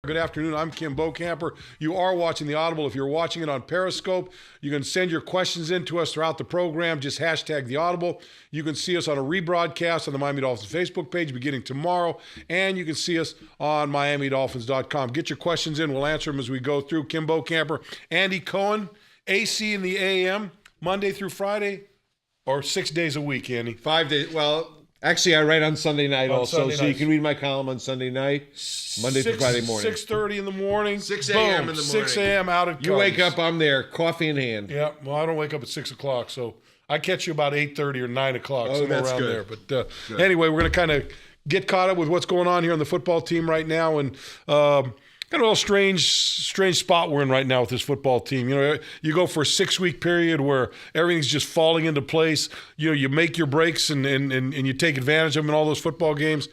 Good afternoon. I'm Kim Bokamper. You are watching the Audible. If you're watching it on Periscope, you can send your questions in to us throughout the program. Just hashtag the Audible. You can see us on a rebroadcast on the Miami Dolphins Facebook page beginning tomorrow, and you can see us on MiamiDolphins.com. Get your questions in. We'll answer them as we go through. Kim Bokamper, Andy Cohen, AC in the AM, Monday through Friday, or 6 days a week, Andy? 5 days. Well, actually, I write on Sunday night also, so you nights. can read my column on Sunday night, Monday through Friday morning. 6:30 in the morning. 6 a.m. in the morning. 6 a.m. out at You wake up, I'm there, coffee in hand. Yeah, well, I don't wake up at 6 o'clock, so I catch you about 8:30 or 9 o'clock, somewhere that's around good. there. But anyway, we're going to kind of get caught up with what's going on here on the football team right now, and kind of a little strange spot we're in right now with this football team. You know, you go for a 6-week period where everything's just falling into place. You know, you make your breaks and you take advantage of them in all those football games,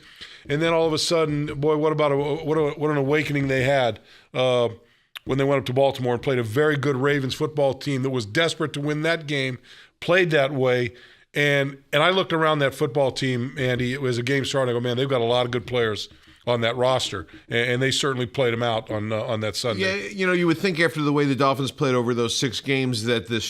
and then all of a sudden, boy, what an awakening they had when they went up to Baltimore and played a very good Ravens football team that was desperate to win that game, played that way. And I looked around that football team, Andy, it was a game starting. I go, man, they've got a lot of good players on that roster, and they certainly played them out on that Sunday. Yeah, you know, you would think after the way the Dolphins played over those 6 games that the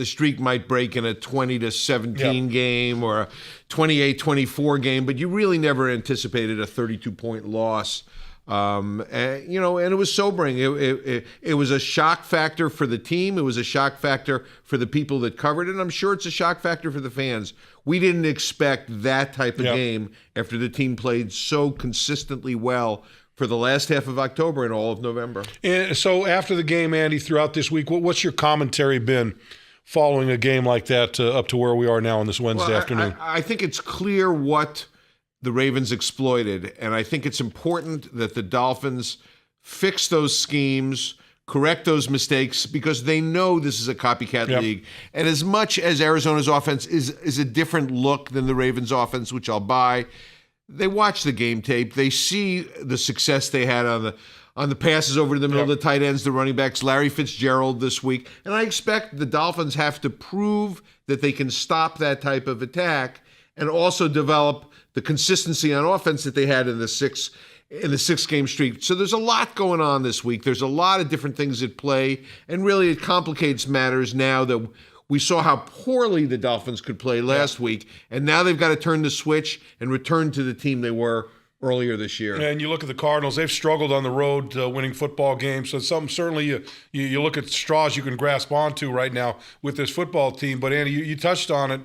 streak might break in a 20-17 game or a 28-24 game, but you really never anticipated a 32-point loss. And it was sobering. It was a shock factor for the team. It was a shock factor for the people that covered it. And I'm sure it's a shock factor for the fans. We didn't expect that type of game after the team played so consistently well for the last half of October and all of November. And so after the game, Andy, throughout this week, what's your commentary been following a game like that up to where we are now on this Wednesday afternoon? I think it's clear what the Ravens exploited, and I think it's important that the Dolphins fix those schemes, correct those mistakes, because they know this is a copycat league. And as much as Arizona's offense is a different look than the Ravens' offense, which I'll buy, they watch the game tape. They see the success they had on the passes over to the middle of the tight ends, the running backs, Larry Fitzgerald this week. And I expect the Dolphins have to prove that they can stop that type of attack and also develop the consistency on offense that they had in the 6-game streak. So there's a lot going on this week. There's a lot of different things at play, and really it complicates matters now that we saw how poorly the Dolphins could play last week, and now they've got to turn the switch and return to the team they were earlier this year. And you look at the Cardinals; they've struggled on the road winning football games. So it's something certainly you look at straws you can grasp onto right now with this football team. But Andy, you touched on it.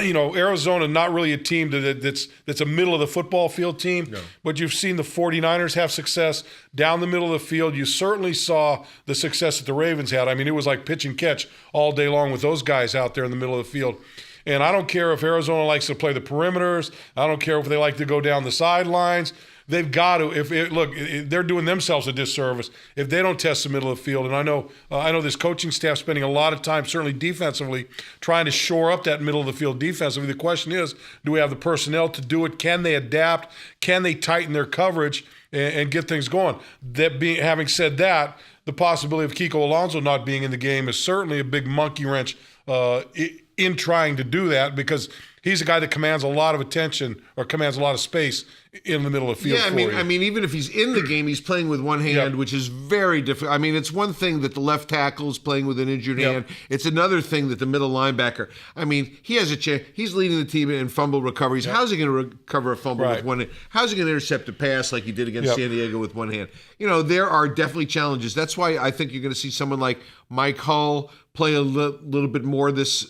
You know, Arizona, not really a team that's a middle of the football field team, but you've seen the 49ers have success down the middle of the field. You certainly saw the success that the Ravens had. I mean, it was like pitch and catch all day long with those guys out there in the middle of the field. And I don't care if Arizona likes to play the perimeters. I don't care if they like to go down the sidelines. They've got to. They're doing themselves a disservice if they don't test the middle of the field. And I know this coaching staff spending a lot of time, certainly defensively, trying to shore up that middle of the field defensively. The question is, do we have the personnel to do it? Can they adapt? Can they tighten their coverage and get things going? Having said that, the possibility of Kiko Alonso not being in the game is certainly a big monkey wrench in trying to do that, because he's a guy that commands a lot of attention or commands a lot of space in the middle of the field. Yeah, I mean, even if he's in the game, he's playing with one hand, which is very difficult. I mean, it's one thing that the left tackle is playing with an injured hand. It's another thing that the middle linebacker. I mean, he has a chance. He's leading the team in fumble recoveries. How's he going to recover a fumble with one hand? How's he going to intercept a pass like he did against San Diego with one hand? You know, there are definitely challenges. That's why I think you're going to see someone like Mike Hull play a little bit more this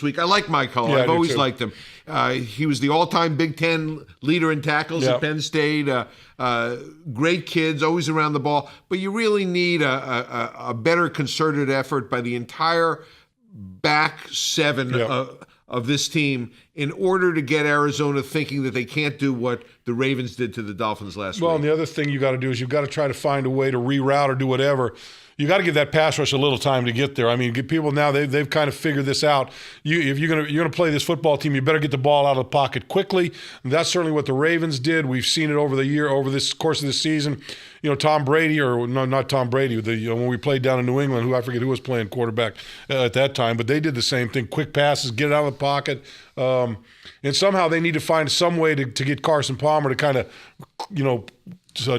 week. I like Mike Hull. I've always liked him. He was the all-time Big Ten leader in tackles at Penn State. Great kids, always around the ball. But you really need a better concerted effort by the entire back seven of this team in order to get Arizona thinking that they can't do what the Ravens did to the Dolphins last week. Well, and the other thing you got to do is you've got to try to find a way to reroute or do whatever. You got to give that pass rush a little time to get there. I mean, people now they've kind of figured this out. If you're gonna play this football team, you better get the ball out of the pocket quickly. And that's certainly what the Ravens did. We've seen it over this course of the season. You know, Tom Brady, or no, not Tom Brady. When we played down in New England, I forget who was playing quarterback at that time, but they did the same thing. Quick passes, get it out of the pocket, And somehow they need to find some way to get Carson Palmer to kind of,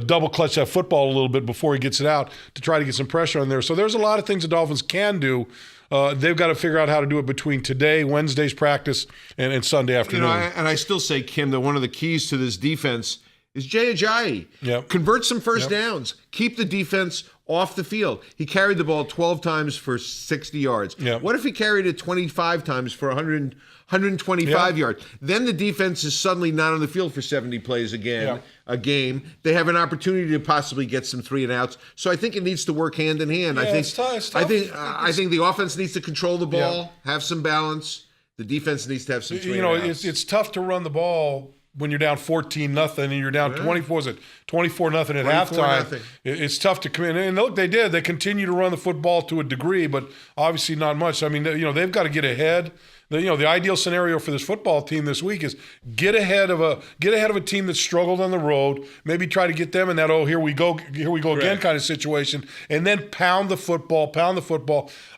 double clutch that football a little bit before he gets it out to try to get some pressure on there. So there's a lot of things the Dolphins can do. They've got to figure out how to do it between today, Wednesday's practice, and Sunday afternoon. And I still say, Kim, that one of the keys to this defense is Jay Ajayi. Yep. Convert some first downs. Keep the defense off the field. He carried the ball 12 times for 60 yards. Yep. What if he carried it 25 times for 125 yards? Then the defense is suddenly not on the field for 70 plays again, a game. They have an opportunity to possibly get some 3 and outs. So I think it needs to work hand in hand. I think it's tough. I think the offense needs to control the ball, have some balance. The defense needs to have some 3 and outs. It's tough to run the ball when you're down 14-0 and you're down 24-0 at halftime. It's tough to come in. And look, they did. They continue to run the football to a degree, but obviously not much. I mean, they've got to get ahead. The ideal scenario for this football team this week is get ahead of a team that struggled on the road. Maybe try to get them in that here we go again kind of situation, and then pound the football.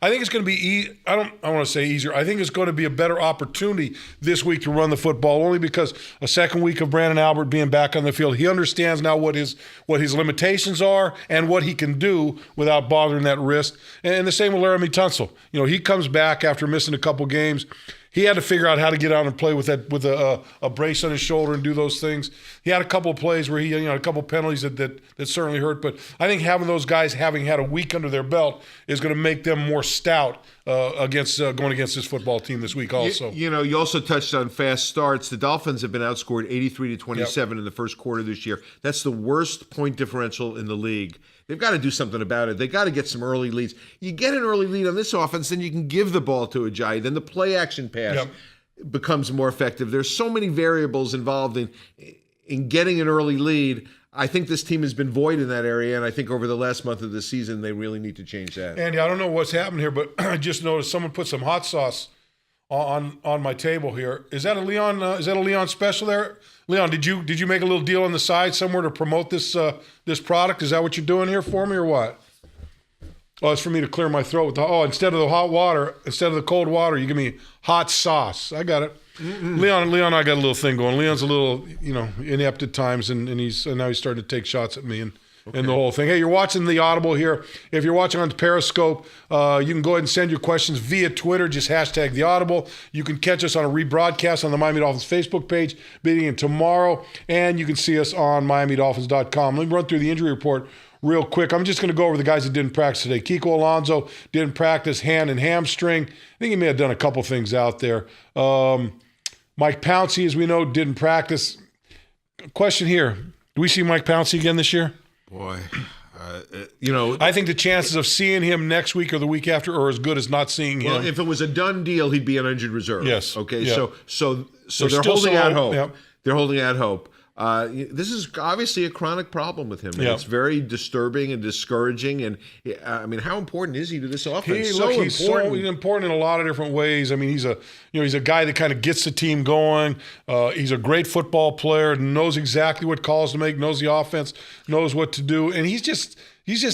I think it's going to be I want to say easier. I think it's going to be a better opportunity this week to run the football, only because a second week of Brandon Albert being back on the field, he understands now what his limitations are and what he can do without bothering that wrist. And the same with Laramie Tunsil. He comes back after missing a couple games. He had to figure out how to get out and play with a brace on his shoulder and do those things. He had a couple of plays where he a couple of penalties that certainly hurt. But I think having those guys having had a week under their belt is going to make them more stout against going against this football team this week. Also, you also touched on fast starts. The Dolphins have been outscored 83-27 in the first quarter this year. That's the worst point differential in the league. They've got to do something about it. They got to get some early leads. You get an early lead on this offense, then you can give the ball to Ajayi. Then the play action pass becomes more effective. There's so many variables involved in getting an early lead. I think this team has been void in that area, and I think over the last month of the season, they really need to change that. Andy, I don't know what's happened here, but I just noticed someone put some hot sauce on my table here. Is that a Leon special there? Leon, did you make a little deal on the side somewhere to promote this product? Is that what you're doing here for me or what? Oh, it's for me to clear my throat with instead of the hot water, instead of the cold water, you give me hot sauce. I got it. Leon, I got a little thing going. Leon's a little, inept at times, and now he's starting to take shots at me and the whole thing. Hey, you're watching the Audible here. If you're watching on Periscope, you can go ahead and send your questions via Twitter. Just hashtag the Audible. You can catch us on a rebroadcast on the Miami Dolphins Facebook page beginning tomorrow, and you can see us on MiamiDolphins.com. Let me run through the injury report real quick. I'm just going to go over the guys that didn't practice today. Kiko Alonso didn't practice, hand and hamstring. I think he may have done a couple things out there. Mike Pouncey, as we know, didn't practice. Question here. Do we see Mike Pouncey again this year? Boy, I think the chances of seeing him next week or the week after are as good as not seeing him. Well, if it was a done deal, he'd be an injured reserve. Yes. Okay. Yeah. So they're holding out hope. Yep. They're holding out hope. This is obviously a chronic problem with him. And It's very disturbing and discouraging. And how important is he to this offense? He's so important in a lot of different ways. I mean, he's a guy that kind of gets the team going. He's a great football player, knows exactly what calls to make, knows the offense, knows what to do, and he's just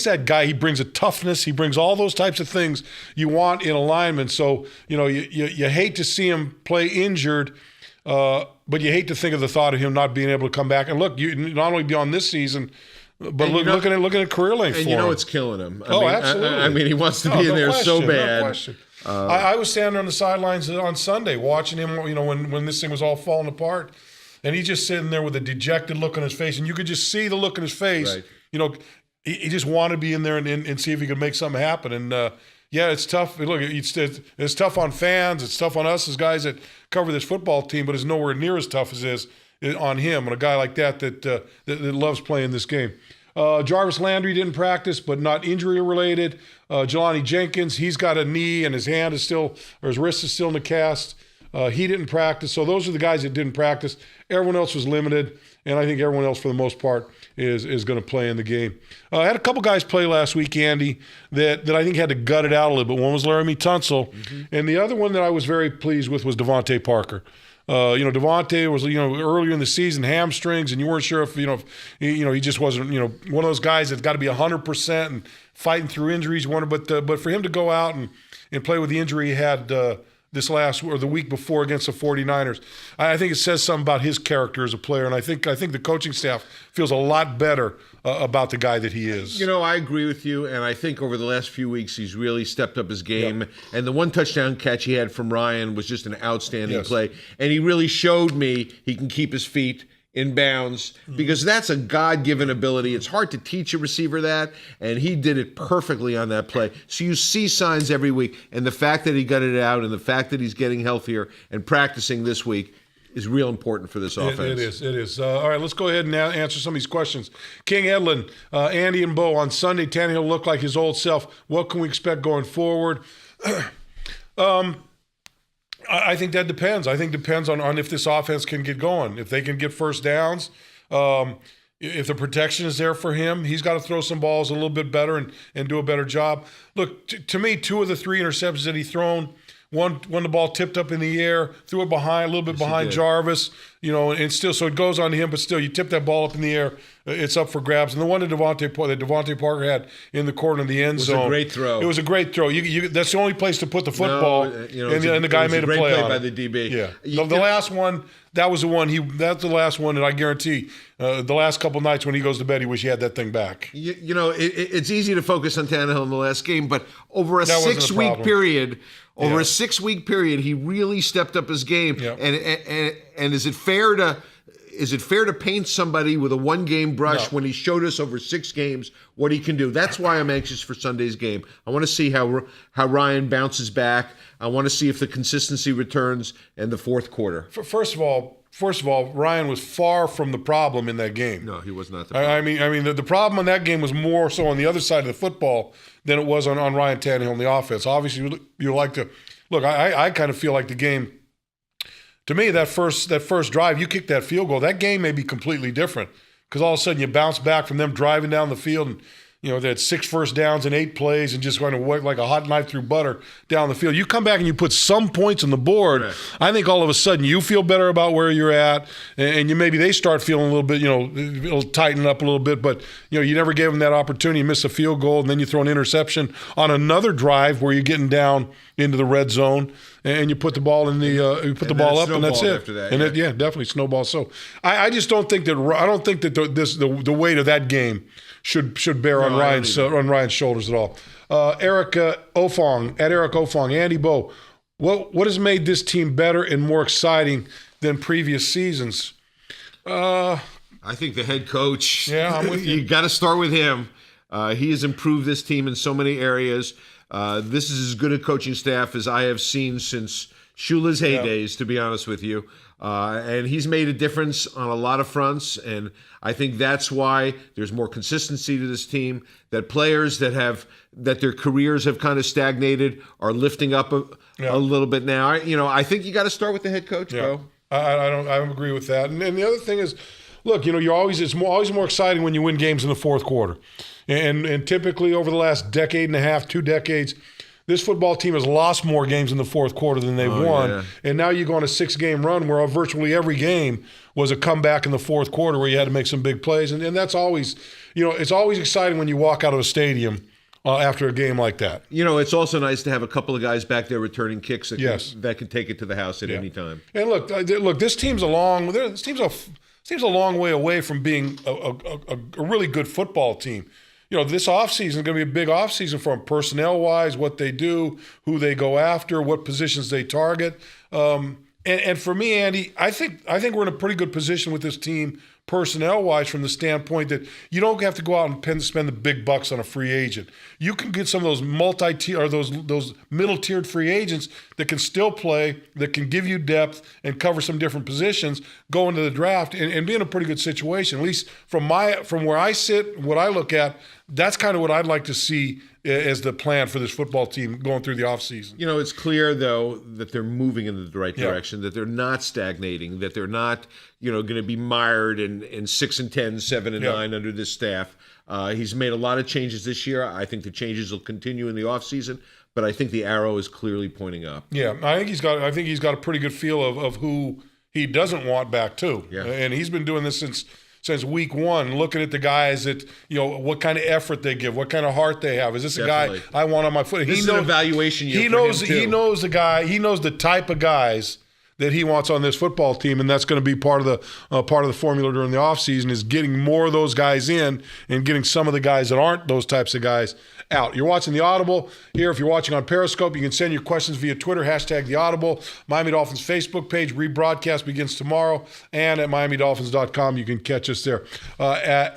that guy. He brings a toughness. He brings all those types of things you want in a lineman. So you hate to see him play injured. But you hate to think of the thought of him not being able to come back. And look, you not only beyond this season, but looking at career length for him. And it's killing him. Absolutely. He wants to be in there so bad. No question. I was standing on the sidelines on Sunday watching him, when this thing was all falling apart. And he's just sitting there with a dejected look on his face. And you could just see the look on his face. Right. He just wanted to be in there and see if he could make something happen. And, it's tough. Look, it's tough on fans. It's tough on us as guys that cover this football team, but it's nowhere near as tough as it is on him and a guy like that loves playing this game. Jarvis Landry didn't practice, but not injury related. Jelani Jenkins, he's got a knee and his wrist is still in the cast. He didn't practice. So those are the guys that didn't practice. Everyone else was limited, and I think everyone else, for the most part, is going to play in the game. I had a couple guys play last week, Andy, that I think had to gut it out a little bit. One was Laramie Tunsil, and the other one that I was very pleased with was Devontae Parker. Devontae was, earlier in the season, hamstrings, and you weren't sure if he just wasn't, one of those guys that's got to be 100% and fighting through injuries. But for him to go out and play with the injury he had the week before against the 49ers. I think it says something about his character as a player, and I think the coaching staff feels a lot better about the guy that he is. I agree with you, and I think over the last few weeks he's really stepped up his game. Yep. And the one touchdown catch he had from Ryan was just an outstanding play, and he really showed me he can keep his feet in bounds, because that's a God-given ability. It's hard to teach a receiver that, and he did it perfectly on that play. So you see signs every week, and the fact that he got it out and the fact that he's getting healthier and practicing this week is real important for this offense. It is. All right, let's go ahead and answer some of these questions. King Edlin, Andy and Bo, on Sunday, Tannehill looked like his old self. What can we expect going forward? I think that depends. I think it depends on if this offense can get going. If they can get first downs, if the protection is there for him, he's got to throw some balls a little bit better and do a better job. Look, to me, 2 of the 3 interceptions that he thrown, one when the ball tipped up in the air, threw it behind, a little bit behind Jarvis, and still, so it goes on to him, but still, you tip that ball up in the air, it's up for grabs. And the one that Devontae Parker had in the corner of the end zone. It was a great throw. It was a great throw. That's the only place to put the football, and the guy made a play on it. Great play by the DB. Yeah. The last one, that was the one, that's the last one, and I guarantee the last couple nights when he goes to bed, he wish he had that thing back. It's easy to focus on Tannehill in the last game, but over a 6-week period, a 6-week period, he really stepped up his game. Yep. And is it fair to paint somebody with a 1-game brush when he showed us over 6 games what he can do? That's why I'm anxious for Sunday's game. I want to see how Ryan bounces back. I want to see if the consistency returns in the fourth quarter. First of all, Ryan was far from the problem in that game. No, he was not the problem. I mean, the problem in that game was more so on the other side of the football than it was on Ryan Tannehill in the offense. Obviously, you like to look. I kind of feel like the game. To me, that first drive, you kick that field goal, that game may be completely different, because all of a sudden you bounce back from them driving down the field, and they had 6 first downs in 8 plays and just going to work like a hot knife through butter down the field. You come back and you put some points on the board. Right. I think all of a sudden you feel better about where you're at, and maybe they start feeling a little bit, it'll tighten up a little bit. But you never gave them that opportunity. You miss a field goal, and then you throw an interception on another drive where you're getting down into the red zone, and you put the ball in the up, and that's it. After that, definitely snowball. So I just don't think that the weight of that game should bear on Ryan's shoulders at all. Eric Ofong, Andy Bo, what has made this team better and more exciting than previous seasons? I think the head coach. Yeah, I'm with you. You got to start with him. He has improved this team in so many areas. This is as good a coaching staff as I have seen since Shula's heydays, to be honest with you. And he's made a difference on a lot of fronts, and I think that's why there's more consistency to this team, that players that their careers have kind of stagnated are lifting up a little bit now. I think you got to start with the head coach, bro. I don't agree with that. And the other thing is, look, it's always more exciting when you win games in the fourth quarter. And typically over the last decade and a half, 2 decades, this football team has lost more games in the fourth quarter than they've won. Yeah. And now you go on a 6-game run where virtually every game was a comeback in the fourth quarter where you had to make some big plays. And that's always, it's always exciting when you walk out of a stadium after a game like that. It's also nice to have a couple of guys back there returning kicks that can take it to the house at any time. And look, this team's a long way away from being a really good football team. This offseason is going to be a big offseason for them, personnel-wise, what they do, who they go after, what positions they target. And for me, Andy, I think we're in a pretty good position with this team personnel-wise from the standpoint that you don't have to go out and spend the big bucks on a free agent. You can get some of those multi-tier or those middle-tiered free agents that can still play, that can give you depth and cover some different positions, go into the draft and be in a pretty good situation. At least from where I sit, what I look at, that's kind of what I'd like to see as the plan for this football team going through the offseason. It's clear, though, that they're moving in the right direction, that they're not stagnating, that they're not, going to be mired in 6-10, 7-9 under this staff. He's made a lot of changes this year. I think the changes will continue in the offseason, but I think the arrow is clearly pointing up. Yeah, I think he's got a pretty good feel of who he doesn't want back too. Yeah. And he's been doing this since since week one, looking at the guys that, what kind of effort they give, what kind of heart they have. Is this Definitely. a guy I want on my foot? This is an evaluation year he for knows him, too. he knows the guy. He knows the type of guys that he wants on this football team, and that's going to be part of the formula during the offseason is getting more of those guys in and getting some of the guys that aren't those types of guys out. You're watching the Audible here. If you're watching on Periscope, you can send your questions via Twitter, #the Audible. Miami Dolphins Facebook page, rebroadcast begins tomorrow, and at MiamiDolphins.com, you can catch us there. At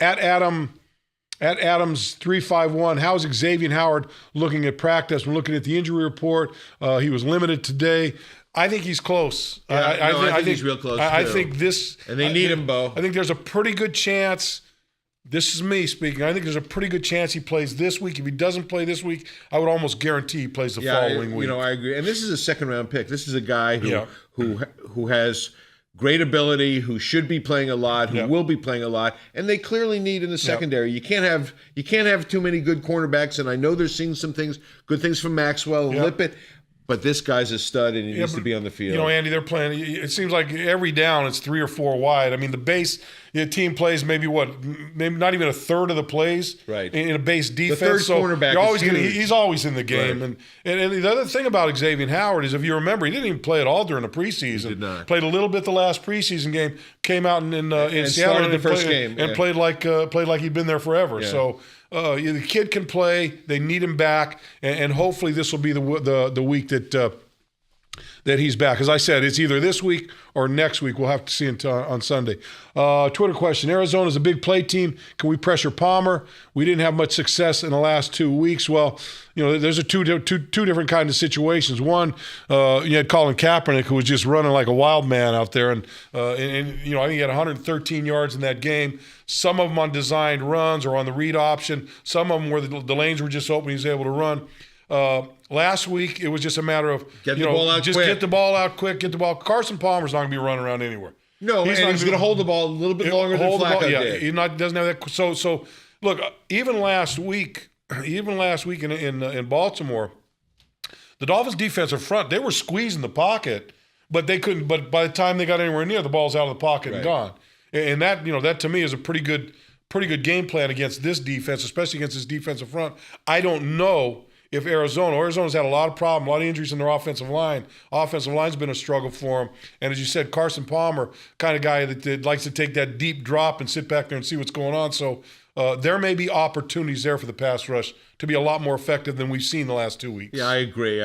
Adams351, how's Xavier Howard looking at practice? We're looking at the injury report. He was limited today. I think he's close. Yeah, I think he's real close, I too. think this... And they need him, Bo. I think there's a pretty good chance... This is me speaking. I think there's a pretty good chance he plays this week. If he doesn't play this week, I would almost guarantee he plays the following week. I agree. And this is a second-round pick. This is a guy who has great ability, who should be playing a lot, who will be playing a lot, and they clearly need in the secondary. You can't have too many good cornerbacks. And I know they're seeing some good things from Maxwell and Lippett. But this guy's a stud, and he needs to be on the field. Andy, they're playing. It seems like every down it's 3 or 4 wide. I mean, the team plays maybe not even a third of the plays in a base defense. The third cornerback is huge. He's always in the game. Right. And the other thing about Xavier Howard is, if you remember, he didn't even play at all during the preseason. He did not. Played a little bit the last preseason game. Came out in Seattle started the first game and played like he'd been there forever. Yeah. So. The kid can play. They need him back, and hopefully this will be the week that he's back. As I said, it's either this week or next week. We'll have to see on Sunday. Twitter question: Arizona's a big play team. Can we pressure Palmer? We didn't have much success in the last 2 weeks. Well, there's two different kinds of situations. One, you had Colin Kaepernick, who was just running like a wild man out there, and I think he had 113 yards in that game. Some of them on designed runs or on the read option. Some of them where the lanes were just open, he was able to run. Last week, it was just a matter of get the ball out quick. Get the ball. Carson Palmer's not going to be running around anywhere. No, he's going to hold the ball a little bit longer than Flacco did. He doesn't have that. So look, even last week in Baltimore, the Dolphins' defensive front, they were squeezing the pocket, but they couldn't. But by the time they got anywhere near, the ball's out of the pocket and gone. And that to me is a pretty good game plan against this defense, especially against this defensive front. I don't know if Arizona's had a lot of problems, a lot of injuries in their offensive line. Offensive line's been a struggle for them. And as you said, Carson Palmer, kind of guy that likes to take that deep drop and sit back there and see what's going on. So there may be opportunities there for the pass rush to be a lot more effective than we've seen the last 2 weeks. Yeah, I agree.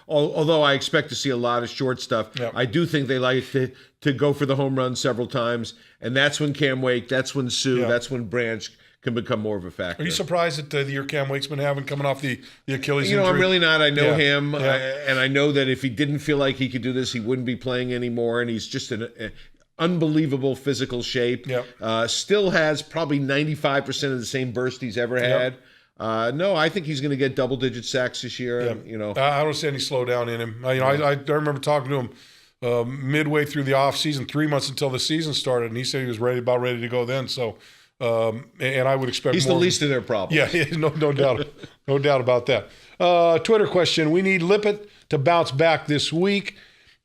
Although I expect to see a lot of short stuff, I do think they like to go for the home run several times, and that's when Cam Wake, that's when Sue, that's when Branch can become more of a factor. Are you surprised at the year Cam Wake's been having coming off the Achilles injury? I'm really not. I know him, and I know that if he didn't feel like he could do this, he wouldn't be playing anymore, and he's just an unbelievable physical shape. Still has probably 95% of the same burst he's ever had. No, I think he's going to get double-digit sacks this year. I don't see any slowdown in him. I remember talking to him midway through the offseason, 3 months until the season started, and he said he was about ready to go then. So, and I would expect he's more. The least of their problems. Yeah, no doubt, no doubt about that. Twitter question: we need Lippett to bounce back this week.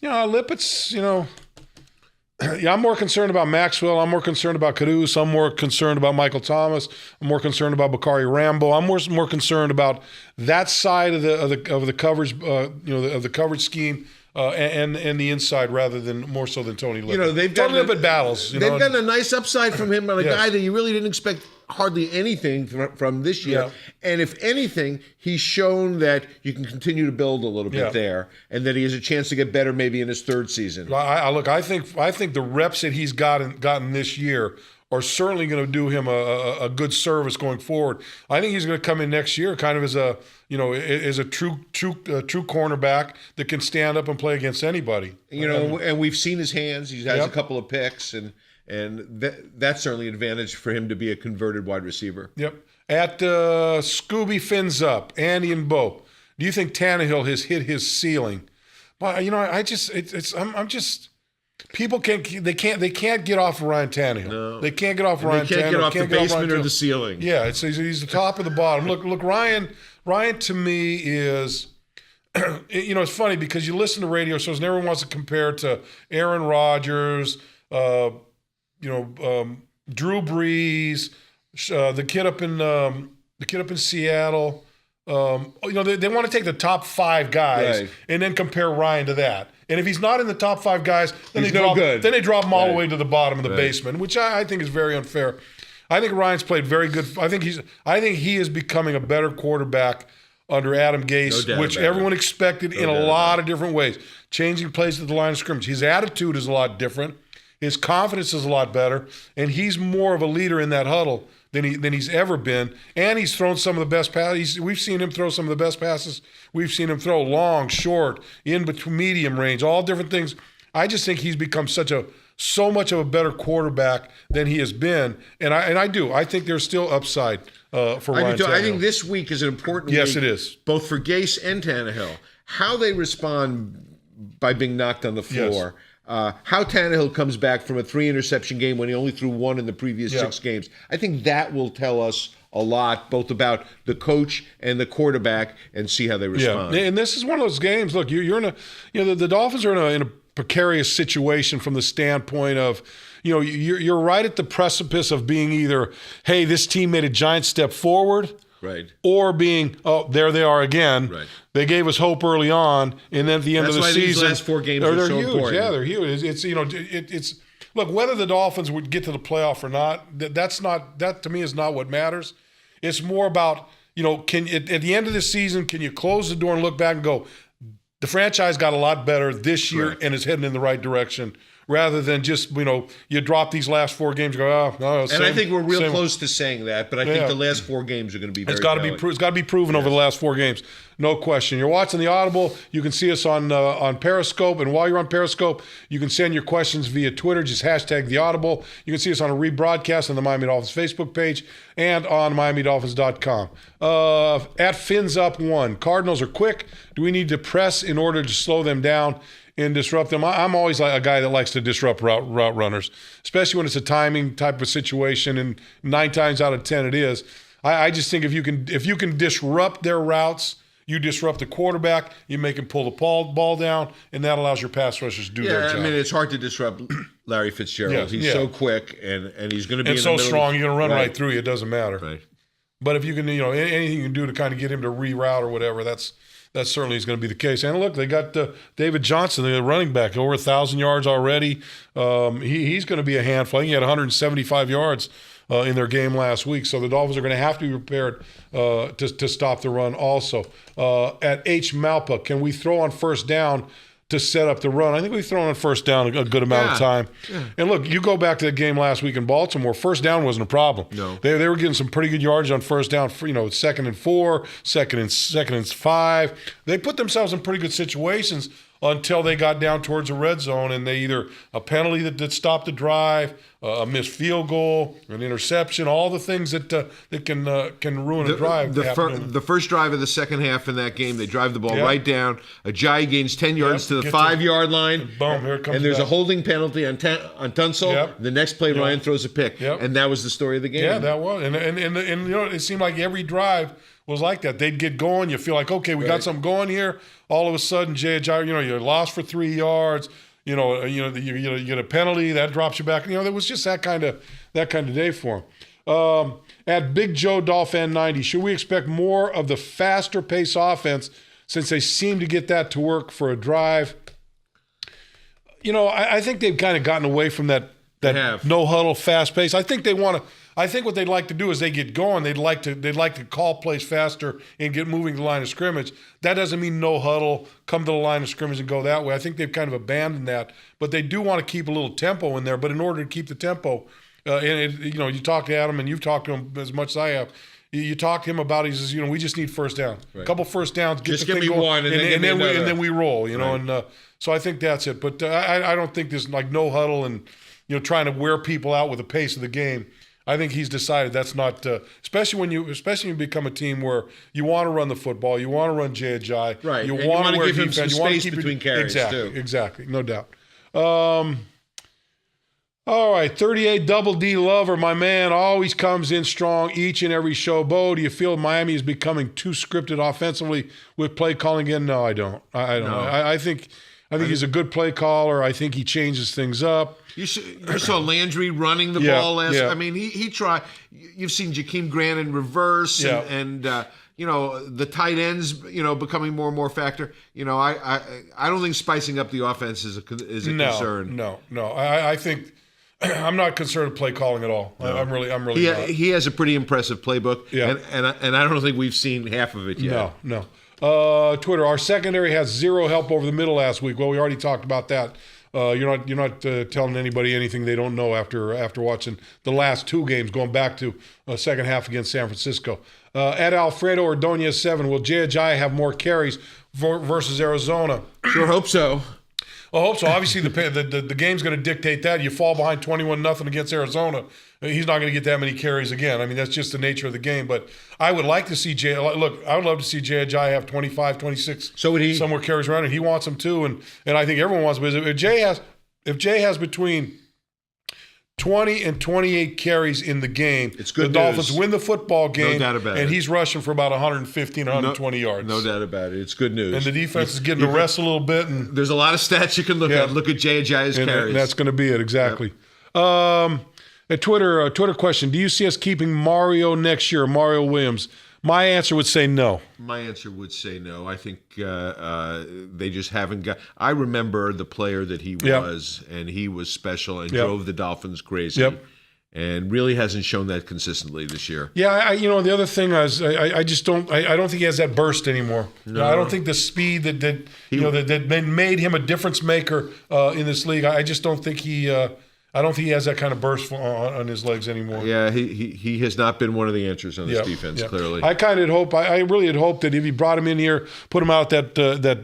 Lippett's, I'm more concerned about Maxwell. I'm more concerned about Caduce. I'm more concerned about Michael Thomas. I'm more concerned about Bakari Rambo. I'm more concerned about that side of the coverage, of the coverage scheme. And the inside rather than more so than Tony Lippett. Tony Lippett battles. They've gotten a nice upside from him on a guy that you really didn't expect hardly anything from this year. Yeah. And if anything, he's shown that you can continue to build a little bit there, and that he has a chance to get better maybe in his third season. I think the reps that he's gotten this year are certainly going to do him a good service going forward. I think he's going to come in next year kind of as a true cornerback that can stand up and play against anybody. And we've seen his hands. He has a couple of picks, and that's certainly an advantage for him to be a converted wide receiver. Yep. At Scooby Fins Up, Andy and Bo, do you think Tannehill has hit his ceiling? Well, I'm just. People can't get off of Ryan Tannehill. No. They can't get off Ryan Tannehill. They can't get off the basement or the ceiling. Yeah, he's the top of the bottom. Look, Ryan to me is, it's funny because you listen to radio shows and everyone wants to compare to Aaron Rodgers, Drew Brees, the kid up in Seattle. They want to take the top 5 guys and then compare Ryan to that. And if he's not in the top 5 guys, then they drop him all the way to the bottom of the basement, which I think is very unfair. I think Ryan's played very good. I think he is becoming a better quarterback under Adam Gase, which everyone expected in a lot of different ways. Changing plays at the line of scrimmage. His attitude is a lot different. His confidence is a lot better, and he's more of a leader in that huddle than he's ever been. And he's thrown some of the best passes. We've seen him throw some of the best passes. We've seen him throw long, short, in between, medium range, all different things. I just think he's become so much of a better quarterback than he has been, and I do. I think there's still upside for Ryan Tannehill. I think this week is an important week. Yes, it is. Both for Gase and Tannehill. How they respond by being knocked on the floor. Yes. How Tannehill comes back from a 3-interception game when he only threw 1 in the previous 6 games. I think that will tell us a lot, both about the coach and the quarterback, and see how they respond. Yeah, and this is one of those games. Look, you're in the Dolphins are in a precarious situation from the standpoint of, you're right at the precipice of being either, hey, this team made a giant step forward, right, or being, oh, there they are again. Right. They gave us hope early on, and then at the end of the season, these last 4 games are so huge. important. Yeah, they're huge. It's look, whether the Dolphins would get to the playoff or not, that to me is not what matters. It's more about, at the end of the season, can you close the door and look back and go, the franchise got a lot better this year and is heading in the right direction, rather than just, you drop these last 4 games and go, no. And I think we're real close to saying that, but I think the last 4 games are going to be very telling. It's got to be proven over the last 4 games. No question. You're watching the Audible. You can see us on Periscope, and while you're on Periscope, you can send your questions via Twitter. Just hashtag the Audible. You can see us on a rebroadcast on the Miami Dolphins Facebook page and on MiamiDolphins.com. At FinsUp1, Cardinals are quick. Do we need to press in order to slow them down and disrupt them? I'm always like a guy that likes to disrupt route runners, especially when it's a timing type of situation, and 9 times out of 10 it is. I just think if you can disrupt their routes, you disrupt the quarterback, you make him pull the ball down, and that allows your pass rushers to do their job. I mean, it's hard to disrupt Larry Fitzgerald. He's so quick, and he's going to be in the so middle strong. You're going to run right through you. It doesn't matter. Right. But if you can, anything you can do to kind of get him to reroute or whatever, that certainly is going to be the case. And look, they got David Johnson, the running back, over 1,000 yards already. He's going to be a handful. I think he had 175 yards in their game last week. So the Dolphins are going to have to be prepared to stop the run also. At H. Malpa, can we throw on first down to set up the run? I think we've thrown on first down a good amount of time. Yeah. And look, you go back to the game last week in Baltimore, first down wasn't a problem. No. They were getting some pretty good yardage on first down, for, 2nd and 4, second and 5. They put themselves in pretty good situations until they got down towards the red zone, and they either a penalty that stopped the drive, a missed field goal, an interception, all the things that can ruin a drive. The first drive of the second half in that game, they drive the ball right down. Ajayi gains 10 yards to the 5-yard line. And boom, here it comes. And there's a holding penalty on Tunsil. Yep. The next play, Ryan throws a pick. Yep. And that was the story of the game. Yeah, that was. And it seemed like every drive was like that. They'd get going. You feel like, okay, we got something going here. All of a sudden, Ajayi, you're lost for 3 yards. You get a penalty that drops you back. There was just that kind of day for him. At Big Joe Dolphin 90, should we expect more of the faster pace offense since they seem to get that to work for a drive? I think they've kind of gotten away from that no huddle fast pace. I think what they'd like to do is they get going. They'd like to call plays faster and get moving to the line of scrimmage. That doesn't mean no huddle, come to the line of scrimmage and go that way. I think they've kind of abandoned that, but they do want to keep a little tempo in there. But in order to keep the tempo, you talk to Adam, and you've talked to him as much as I have. You talk to him about, he says, we just need first down. Right. A couple first downs, just give me one, and then we roll. And so I think that's it. But I don't think there's like no huddle and trying to wear people out with the pace of the game. I think he's decided that's not, especially when you become a team where you want to run the football, you want to run Ajayi, right? You want to give him some space keep between carries too. Exactly, no doubt. All right, 38 Double D Lover, my man, always comes in strong each and every show. Bo, do you feel Miami is becoming too scripted offensively with play calling in? No, I don't. I don't. No. I think I think he's a good play caller. I think he changes things up. You saw Landry running the ball last. I mean, he tried. You've seen Jakeem Grant in reverse, and the tight ends, becoming more and more factor. I don't think spicing up the offense is a concern. No. I think I'm not concerned with play calling at all. No. I'm really not. He has a pretty impressive playbook, and I don't think we've seen half of it yet. No. Twitter, our secondary has zero help over the middle last week. Well, we already talked about that. You're not telling anybody anything they don't know after watching the last two games, going back to second half against San Francisco. At Alfredo Ordonez 7, will Jay Ajayi have more carries versus Arizona? Sure hope so. I hope so. Obviously, the game's going to dictate that. You fall behind 21-0 against Arizona, he's not going to get that many carries again. I mean, that's just the nature of the game. But I would like to see Jay. Look, I would love to see Jay Ajayi have 25, 26. So would he. Somewhere carries around, and he wants them too. And I think everyone wants them. If Jay has between 20 and 28 carries in the game, it's good. The Dolphins win the football game, no doubt about and it. He's rushing for about 115, 120 yards. No doubt about it. It's good news. And the defense is getting to rest a little bit. And there's a lot of stats you can look at. Look at Jay Ajayi's carries. And that's going to be it, exactly. Yep. A Twitter question, do you see us keeping Mario next year, Mario Williams? My answer would say no. My answer would say no. I think they just haven't got – I remember the player that he was, and he was special and drove the Dolphins crazy. Yep. And really hasn't shown that consistently this year. Yeah, the other thing is I just don't – I don't think he has that burst anymore. No. I don't think the speed that made him a difference maker in this league. I just don't think he I don't think he has that kind of burst on his legs anymore. Yeah, he has not been one of the answers on this defense, clearly. I kind of hope, I really had hoped that if he brought him in here, put him out that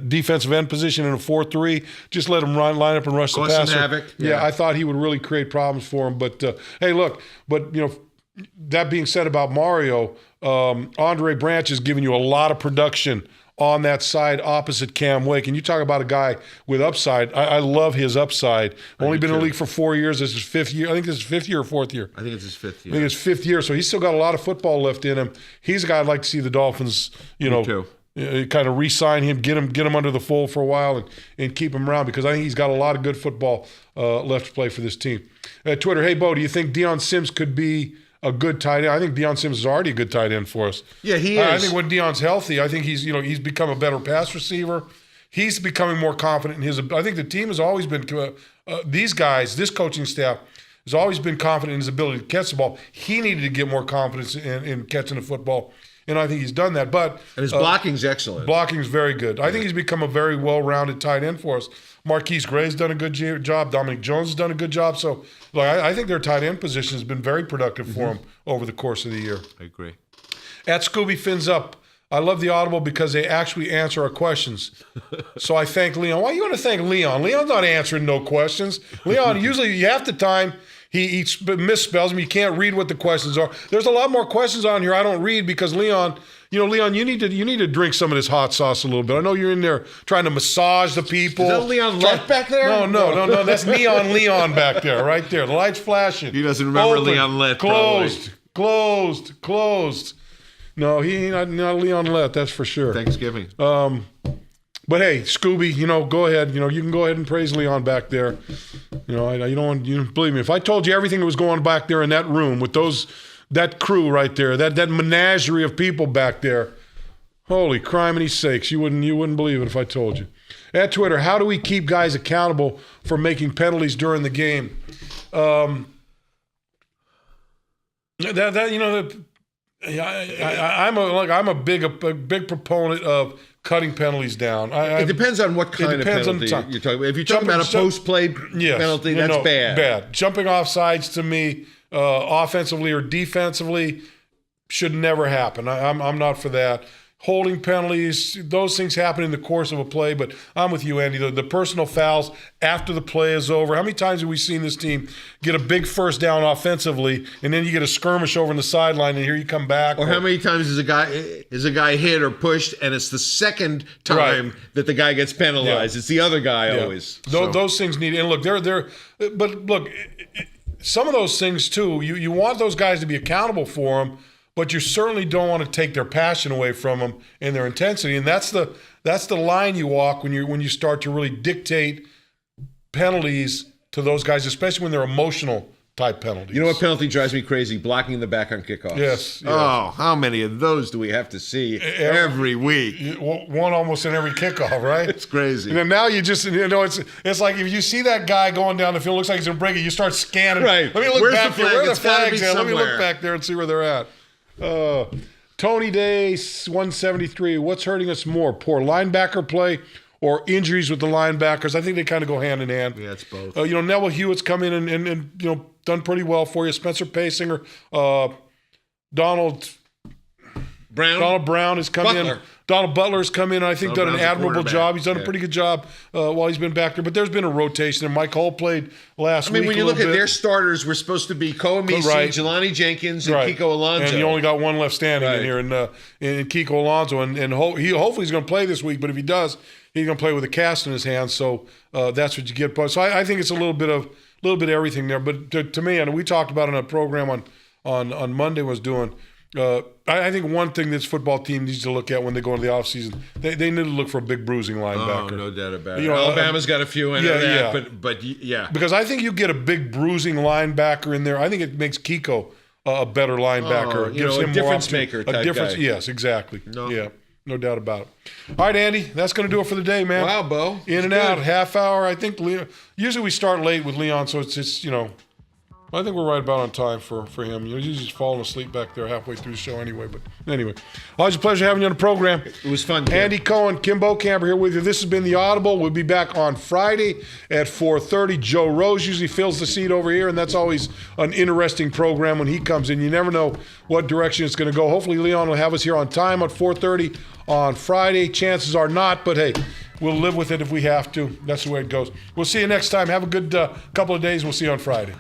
defensive end position in a 4-3, just let him line up and rush the passer. Cause some havoc. Yeah, I thought he would really create problems for him. But, hey, look, that being said about Mario, Andre Branch has given you a lot of production on that side opposite Cam Wake. And you talk about a guy with upside. I love his upside. Only been in the league for 4 years. This is his fifth year. I think this is his fifth year or fourth year. I think it's his fifth year. I think it's fifth year. So he's still got a lot of football left in him. He's a guy I'd like to see the Dolphins, kind of re-sign him, get him under the fold for a while and keep him around, because I think he's got a lot of good football left to play for this team. Twitter, hey, Bo, do you think Deion Sims could be a good tight end? I think Deion Sims is already a good tight end for us. Yeah, he is. I think when Deion's healthy, I think he's become a better pass receiver. He's becoming more confident in his. I think the team has always been these guys, this coaching staff has always been confident in his ability to catch the ball. He needed to get more confidence in catching the football, and I think he's done that. But and his blocking's excellent. Blocking's very good. I think he's become a very well-rounded tight end for us. Marquise Gray's done a good job. Dominic Jones has done a good job. So, I think their tight end position has been very productive for them over the course of the year. I agree. At Scooby Fins Up, I love the Audible because they actually answer our questions. So I thank Leon. Why you want to thank Leon? Leon's not answering no questions. Leon, usually half the time he misspells them. You can't read what the questions are. There's a lot more questions on here I don't read because Leon, Leon, you need to drink some of this hot sauce a little bit. I know you're in there trying to massage the people. Is that Leon Lett back there? No. That's Neon Leon back there, right there. The light's flashing. He doesn't remember Open, Leon Lett. Closed. No, he ain't not Leon Lett, that's for sure. Thanksgiving. But hey, Scooby, go ahead. You can go ahead and praise Leon back there. You don't want, believe me. If I told you everything that was going back there in that room with that crew right there, that menagerie of people back there, holy criminy sakes, you wouldn't believe it if I told you. At Twitter, how do we keep guys accountable for making penalties during the game? I'm a big proponent of cutting penalties down. It depends on what kind of penalty you're talking about. If you're talking about a post-play penalty, that's bad. Bad. Jumping off sides to me, offensively or defensively, should never happen. I'm not for that. Holding penalties, those things happen in the course of a play, but I'm with you, Andy. The personal fouls after the play is over. How many times have we seen this team get a big first down offensively, and then you get a skirmish over on the sideline, and here you come back? Or how many times is a guy hit or pushed, and it's the second time that the guy gets penalized? Yeah. It's the other guy always. Those things need, and look, but look, some of those things too. You want those guys to be accountable for them. but you certainly don't want to take their passion away from them and their intensity. And that's the line you walk when you start to really dictate penalties to those guys, especially when they're emotional type penalties. You know what penalty drives me crazy? Blocking the back on kickoffs. Yes. Oh, how many of those do we have to see every week? One almost in every kickoff, right? It's crazy. And then now it's like if you see that guy going down the field, looks like he's going to break it, you start scanning. Right. Let me look Where's back the there. flag? Where are the It's gotta be flags at? Let me somewhere. look back there and see where they're at. Tony Day, 173. What's hurting us more, poor linebacker play or injuries with the linebackers? I think they kind of go hand in hand. Yeah, it's both. Neville Hewitt's come in and done pretty well for you. Spencer Paysinger, Donald Brown has come in. Donald Butler's come in and I think done an admirable job. He's done a pretty good job while he's been back there. But there's been a rotation. And Mike Hull played last week. When you look at their starters, we're supposed to be Koemisi, Jelani Jenkins, and Kiko Alonso. And you only got one left standing in here, in Kiko Alonso. And hopefully he's going to play this week. But if he does, he's going to play with a cast in his hand. So that's what you get. So I think it's a little bit of everything there. But to me, and we talked about in a program on Monday was doing. I think one thing this football team needs to look at when they go into the offseason, they need to look for a big bruising linebacker. Oh, no doubt about it. Alabama's got a few in there, but yeah. Because I think you get a big bruising linebacker in there. I think it makes Kiko a better linebacker. It gives him a difference maker type guy. Yes, exactly. No doubt about it. All right, Andy, that's going to do it for the day, man. Wow, Bo. In and out, half hour. I think usually we start late with Leon, so it's I think we're right about on time for him. He's just falling asleep back there halfway through the show anyway. But anyway, always a pleasure having you on the program. It was fun, Tim. Andy Cohen, Kim Bokamper here with you. This has been The Audible. We'll be back on Friday at 4:30. Joe Rose usually fills the seat over here, and that's always an interesting program when he comes in. You never know what direction it's going to go. Hopefully, Leon will have us here on time at 4:30 on Friday. Chances are not, but hey, we'll live with it if we have to. That's the way it goes. We'll see you next time. Have a good couple of days. We'll see you on Friday.